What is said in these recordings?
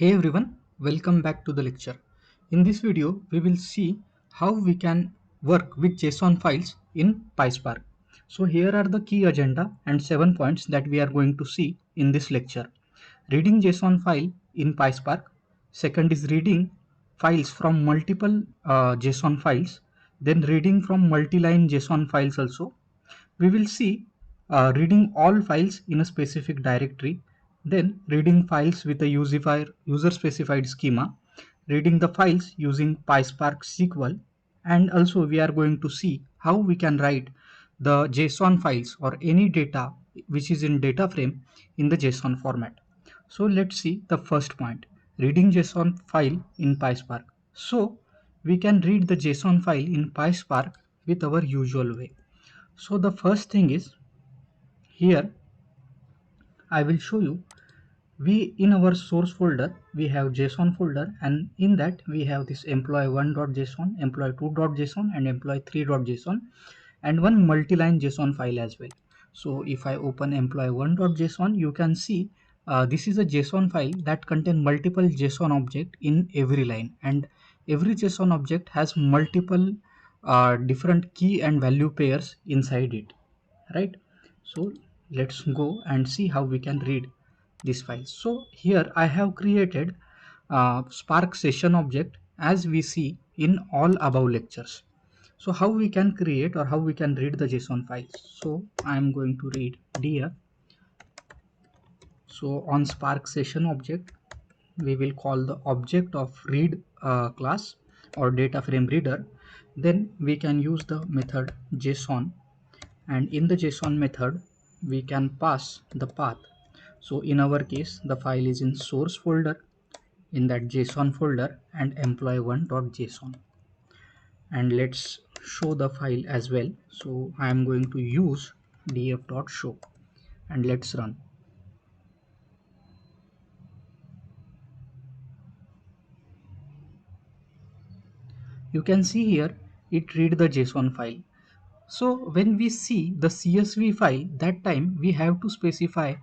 Hey everyone, welcome back to the lecture. In this video, we will see how we can work with JSON files in PySpark. So here are the key agenda and 7 points that we are going to see in this lecture. Reading JSON file in PySpark. Second is reading files from multiple JSON files. Then reading from multi-line JSON files also. We will see reading all files in a specific directory, then reading files with a user-specified schema, reading the files using PySpark SQL, and also we are going to see how we can write the JSON files or any data which is in data frame in the JSON format. So let's see the first point, reading JSON file in PySpark. So we can read the JSON file in PySpark with our usual way. So the first thing is here I will show you we in our source folder we have JSON folder, and in that we have this employee1.json, employee2.json and employee3.json and one multi-line JSON file as well. So if I open employee1.json, you can see this is a JSON file that contains multiple JSON object in every line, and every JSON object has multiple different key and value pairs inside it, right? So let's go and see how we can read this file. So here I have created Spark session object as we see in all above lectures. So how we can create or how we can read the JSON files. So I am going to read df. So on Spark session object, we will call the object of read class or data frame reader. Then we can use the method JSON, and in the JSON method we can pass the path. So in our case the file is in source folder, in that JSON folder, and employee1.json, and let's show the file as well. So I am going to use df.show and let's run. You can see here it read the JSON file. So when we see the CSV file, that time we have to specify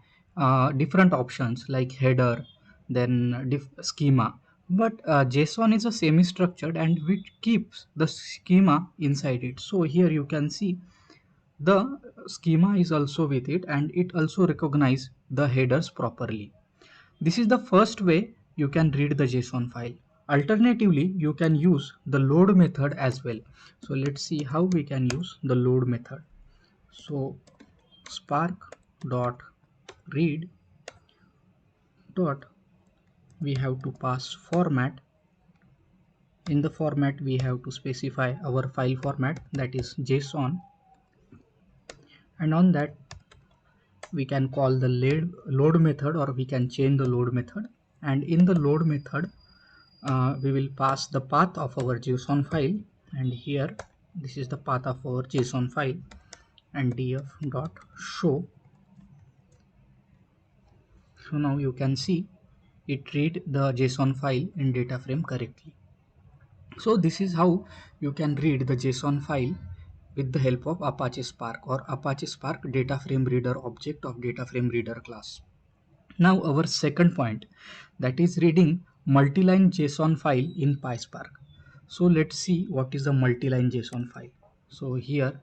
different options like header, then schema. But JSON is a semi-structured and which keeps the schema inside it. So here you can see the schema is also with it, and it also recognize the headers properly. This is the first way you can read the JSON file. Alternatively, you can use the load method as well. So let's see how we can use the load method. So spark dot read dot, we have to pass format. In the format we have to specify our file format, that is JSON, and on that we can call the load method, or we can change the load method. And in the load method we will pass the path of our JSON file, and here this is the path of our JSON file, and df.show. So now you can see it read the JSON file in data frame correctly. So this is how you can read the JSON file with the help of Apache Spark or Apache Spark data frame reader object of data frame reader class. Now our second point, that is reading multi-line JSON file in PySpark. So let's see what is a multi-line JSON file. So here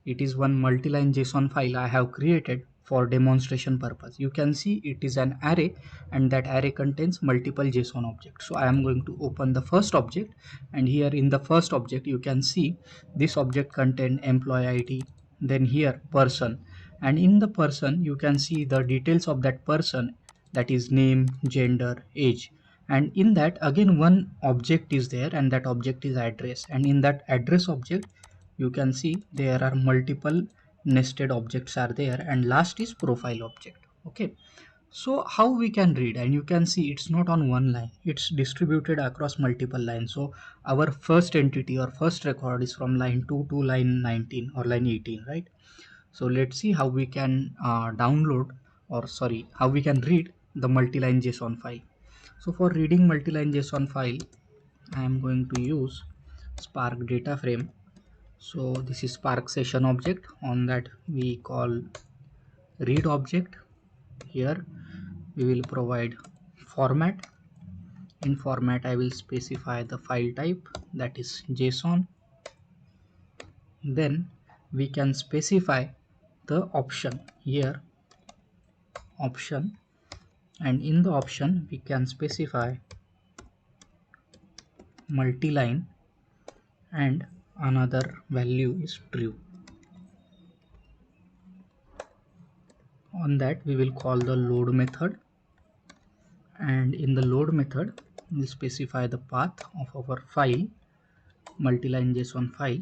it is one multi-line JSON file I have created for demonstration purpose. You can see it is an array, and that array contains multiple JSON objects. So I am going to open the first object, and here in the first object you can see this object contain employee ID, then here person, and in the person you can see the details of that person, that is name, gender, age, and in that again one object is there, and that object is address, and in that address object you can see there are multiple nested objects are there, and last is profile object. Okay, so how we can read, and you can see it's not on one line, it's distributed across multiple lines. So our first entity or first record is from line 2 to line 19 or line 18, right? So let's see how we can download, or sorry, how we can read the multi-line JSON file. So for reading multi-line JSON file, I am going to use Spark data frame. So this is Spark session object, on that we call read object. Here we will provide format, In format I will specify the file type, that is JSON. Then we can specify the option here, option, and in the option we can specify multiline and another value is true. On that we will call the load method, and in the load method we'll specify the path of our file, multiline JSON file.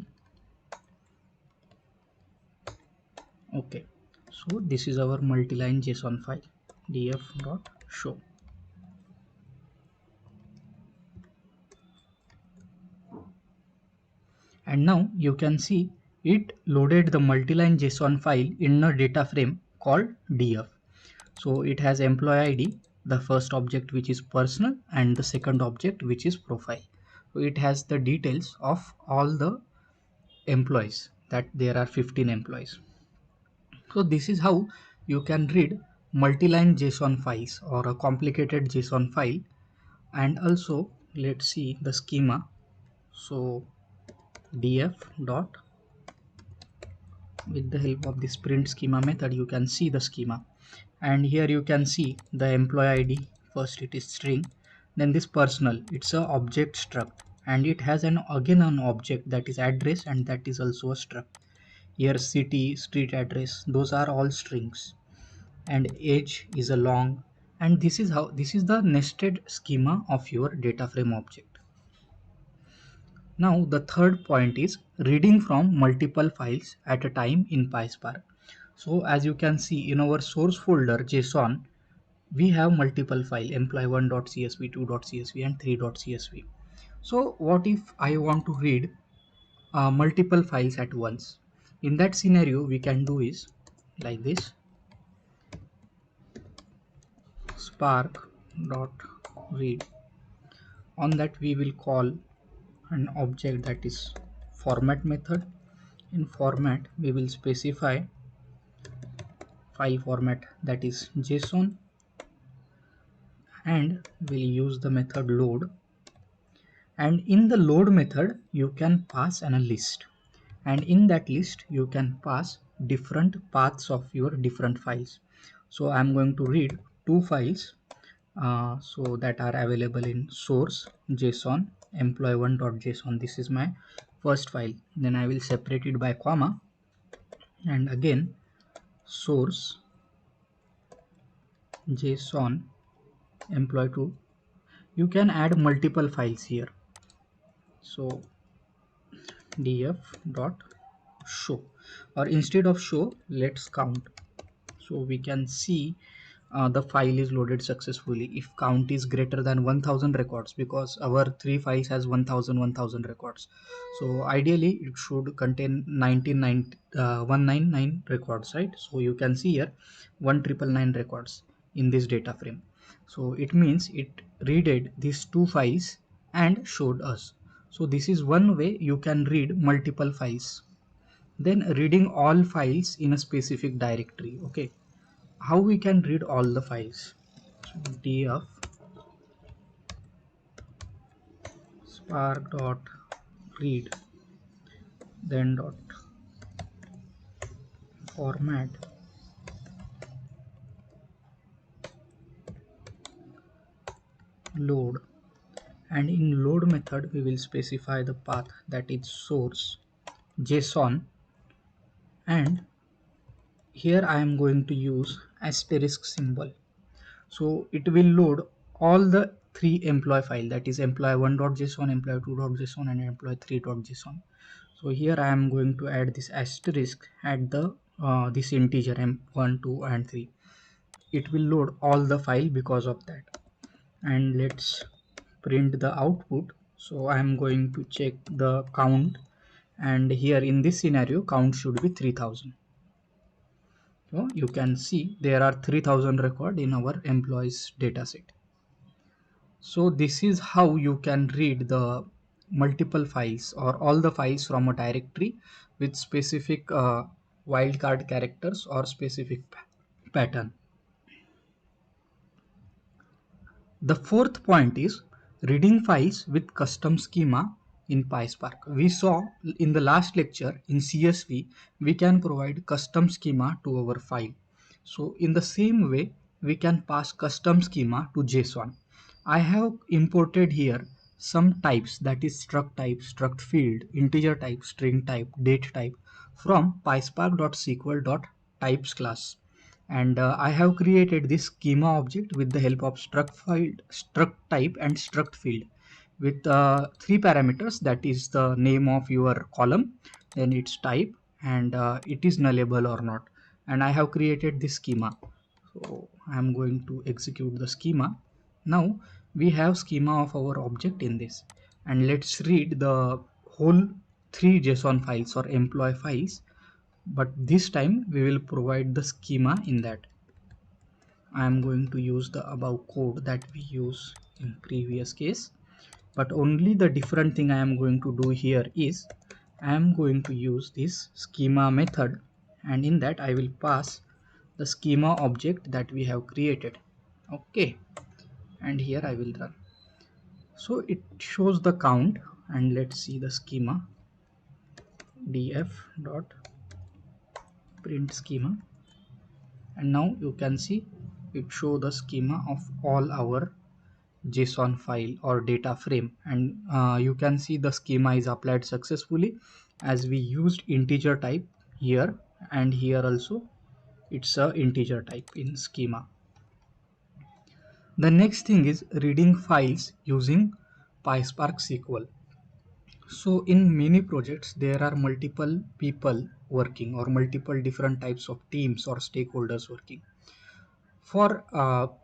Okay, so this is our multiline JSON file, df.show. And now you can see it loaded the multiline JSON file in a data frame called df. So it has employee ID, the first object which is personal, and the second object which is profile. So it has the details of all the employees, that there are 15 employees. So this is how you can read multiline JSON files or a complicated JSON file. And also let's see the schema. So df dot, with the help of this print schema method you can see the schema, and here you can see the employee ID. First it is string, then this personal, it's a object struct, and it has again an object that is address, and that is also a struct. Here city, street address, those are all strings, and age is a long. And this is the nested schema of your data frame object. Now the third point is reading from multiple files at a time in PySpark. So as you can see in our source folder JSON, we have multiple files, employee1.csv, 2.csv and 3.csv. So what if I want to read multiple files at once? In that scenario we can do is like this, spark.read. On that we will call an object that is format method. In format we will specify file format, that is JSON, and we'll use the method load. And in the load method you can pass a list, and in that list you can pass different paths of your different files. So I'm going to read two files so that are available in source JSON, employee1.json. This is my first file. Then I will separate it by comma, and again source JSON employee2. You can add multiple files here. So df dot show, or instead of show let's count. So we can see the file is loaded successfully if count is greater than 1000 records, because our three files has 1000 records. So ideally it should contain 199 records, right? So you can see here 1999 records in this data frame. So it means it readed these two files and showed us. So this is one way you can read multiple files. Then reading all files in a specific directory. Okay, how we can read all the files? So df spark dot read, then dot format load, and in load method we will specify the path, that is source JSON, and here I am going to use asterisk symbol. So it will load all the three employee file, that is employee1.json, employee2.json and employee3.json. So here I am going to add this asterisk at the this integer m1, 2 and 3. It will load all the file because of that. And let's print the output. So I am going to check the count, and here in this scenario count should be 3000. So you can see there are 3000 record in our employees dataset. So this is how you can read the multiple files or all the files from a directory with specific wildcard characters or specific pattern. The fourth point is Reading files with custom schema in PySpark. We saw in the last lecture in CSV, we can provide custom schema to our file. So in the same way, we can pass custom schema to JSON. I have imported here some types, that is struct type, struct field, integer type, string type, date type from pyspark.sql.types class. And I have created this schema object with the help of struct file, struct type and struct field with three parameters, that is the name of your column, then its type, and it is nullable or not. And I have created this schema. So I am going to execute the schema. Now we have schema of our object in this, and let's read the whole three JSON files or employee files, but this time we will provide the schema in that. I am going to use the above code that we use in previous case, but only the different thing I am going to do here is I am going to use this schema method, and in that I will pass the schema object that we have created. Okay, and here I will run. So it shows the count, and let's see the schema df dot print schema, and now you can see it show the schema of all our JSON file or data frame, and you can see the schema is applied successfully as we used integer type here, and here also it's a integer type in schema. The next thing is reading files using PySpark SQL. So in many projects there are multiple people working or multiple different types of teams or stakeholders working. For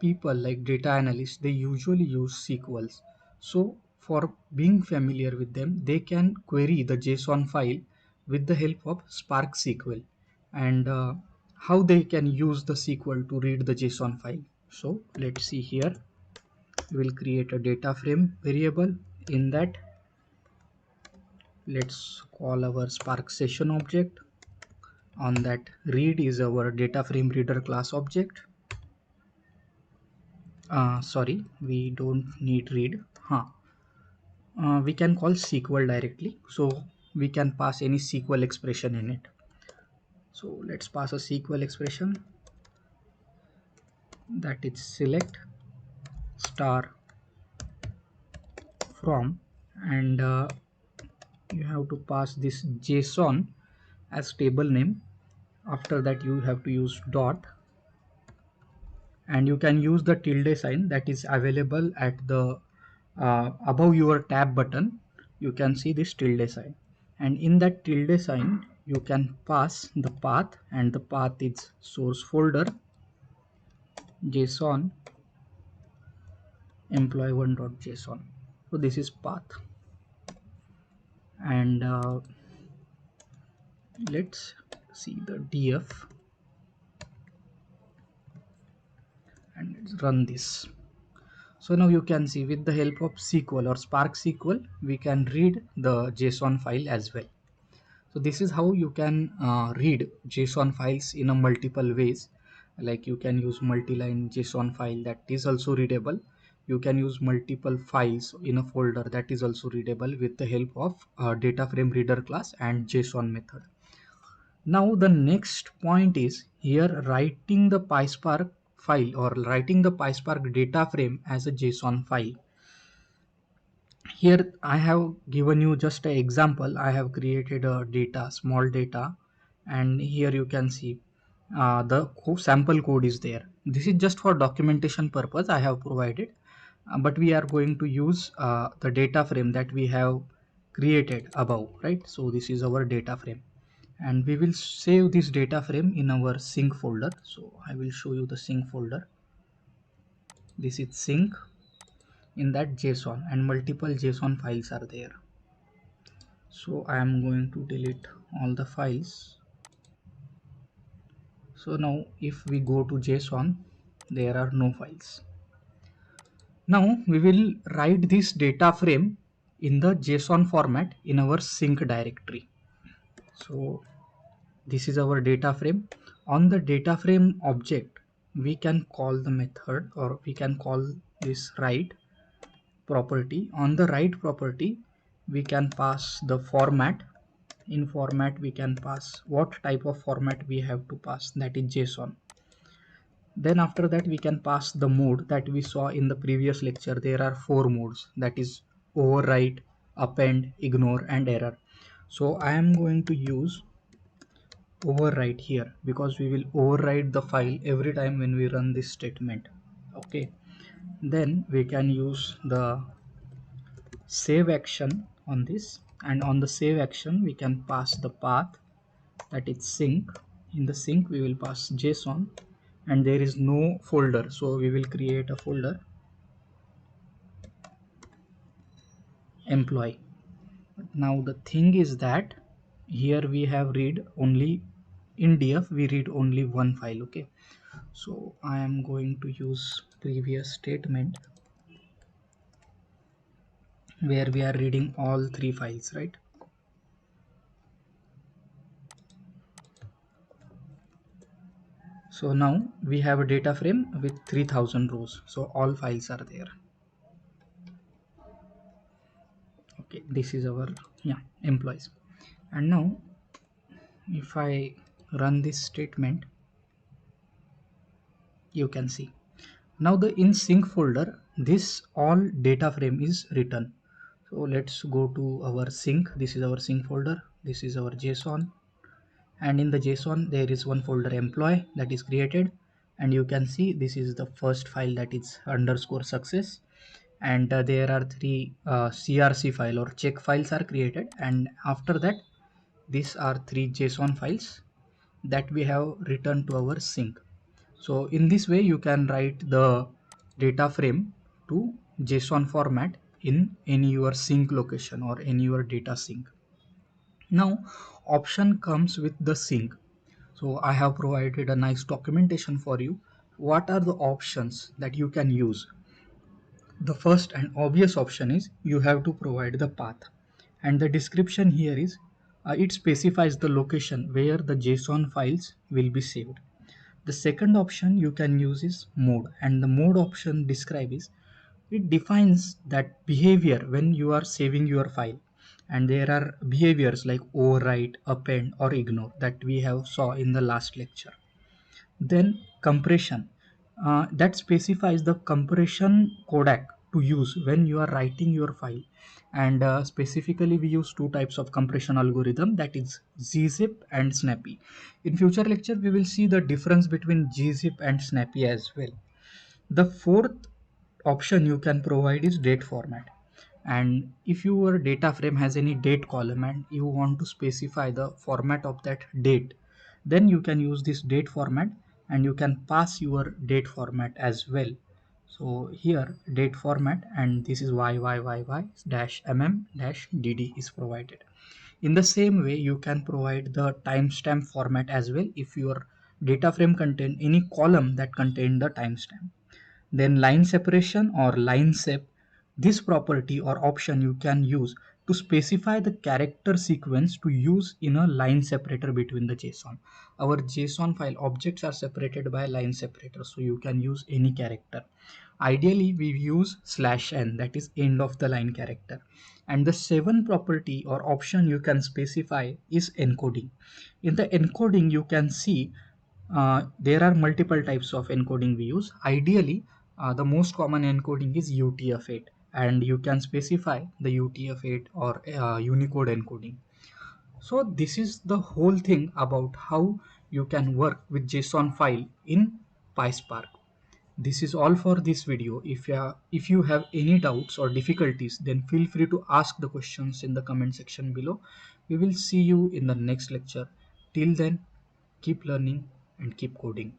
people like data analysts, they usually use SQLs. So for being familiar with them, they can query the JSON file with the help of Spark SQL, and how they can use the SQL to read the JSON file. So let's see here. We will create a data frame variable. In that, let's call our Spark session object. On that, read is our data frame reader class object. Sorry, we don't need read. We can call SQL directly, so we can pass any SQL expression in it. So let's pass a SQL expression, that is select star from, and you have to pass this JSON as table name. After that you have to use dot, and you can use the tilde sign that is available at the above your tab button. You can see this tilde sign, and in that tilde sign you can pass the path, and the path is source folder JSON employee1.json. so this is path, and let's see the df, and let's run this. So now you can see with the help of SQL or Spark SQL, we can read the JSON file as well. So this is how you can read JSON files in a multiple ways. Like you can use multiline JSON file that is also readable. You can use multiple files in a folder that is also readable with the help of data frame reader class and JSON method. Now the next point is here writing the PySpark file or writing the PySpark data frame as a JSON file. Here I have given you just an example. I have created a data, small data, and here you can see the sample code is there. This is just for documentation purpose I have provided, but we are going to use the data frame that we have created above, right? So this is our data frame, and we will save this data frame in our sync folder. So I will show you the sync folder. This is sync. In that JSON and multiple JSON files are there. So I am going to delete all the files. So now if we go to JSON, there are no files. Now we will write this data frame in the JSON format in our sync directory. So this is our data frame. On the data frame object, we can call the method, or we can call this write property. On the right property, we can pass the format. In format, we can pass what type of format we have to pass, that is JSON. Then after that, we can pass the mode that we saw in the previous lecture. There are 4 modes, that is overwrite, append, ignore, and error. So I am going to use overwrite here because we will overwrite the file every time when we run this statement. Okay, then we can use the save action on this, and on the save action we can pass the path, that is sync. In the sync we will pass JSON, and there is no folder, so we will create a folder employee. Now the thing is that here we have read only in df we read only one file. Okay, so I am going to use previous statement where we are reading all 3 files, right? So now we have a data frame with 3000 rows, so all files are there. Okay, this is our employees. And now if I run this statement, you can see now the in sync folder this all data frame is written. So let's go to our sync. This is our sync folder, this is our JSON, and in the JSON there is one folder employee that is created, and you can see this is the first file, that is underscore success, and there are 3 crc file or check files are created, and after that these are 3 JSON files that we have written to our sync. So in this way you can write the data frame to JSON format in any your sync location or any your data sync. Now option comes with the sync. So I have provided a nice documentation for you. What are the options that you can use? The first and obvious option is you have to provide the path, and the description here is it specifies the location where the JSON files will be saved. The second option you can use is mode, and the mode option describes it defines that behavior when you are saving your file, and there are behaviors like overwrite, append, or ignore that we have saw in the last lecture. Then compression, that specifies the compression codec to use when you are writing your file, and specifically we use 2 types of compression algorithm, that is gzip and snappy. In future lecture we will see the difference between gzip and snappy as well. The fourth option you can provide is date format, and if your data frame has any date column and you want to specify the format of that date, then you can use this date format, and you can pass your date format as well. So here date format, and this is yyyy dash mm dash dd is provided. In the same way you can provide the timestamp format as well if your data frame contain any column that contain the timestamp. Then line separation or line sep, this property or option you can use to specify the character sequence to use in a line separator between the JSON. Our JSON file objects are separated by line separator, so you can use any character. Ideally we use /n, that is end of the line character. And the 7th property or option you can specify is encoding. In the encoding you can see there are multiple types of encoding we use. Ideally the most common encoding is UTF-8, and you can specify the UTF-8 or Unicode encoding. So this is the whole thing about how you can work with JSON file in PySpark. This is all for this video. If you have any doubts or difficulties, then feel free to ask the questions in the comment section below. We will see you in the next lecture. Till then, keep learning and keep coding.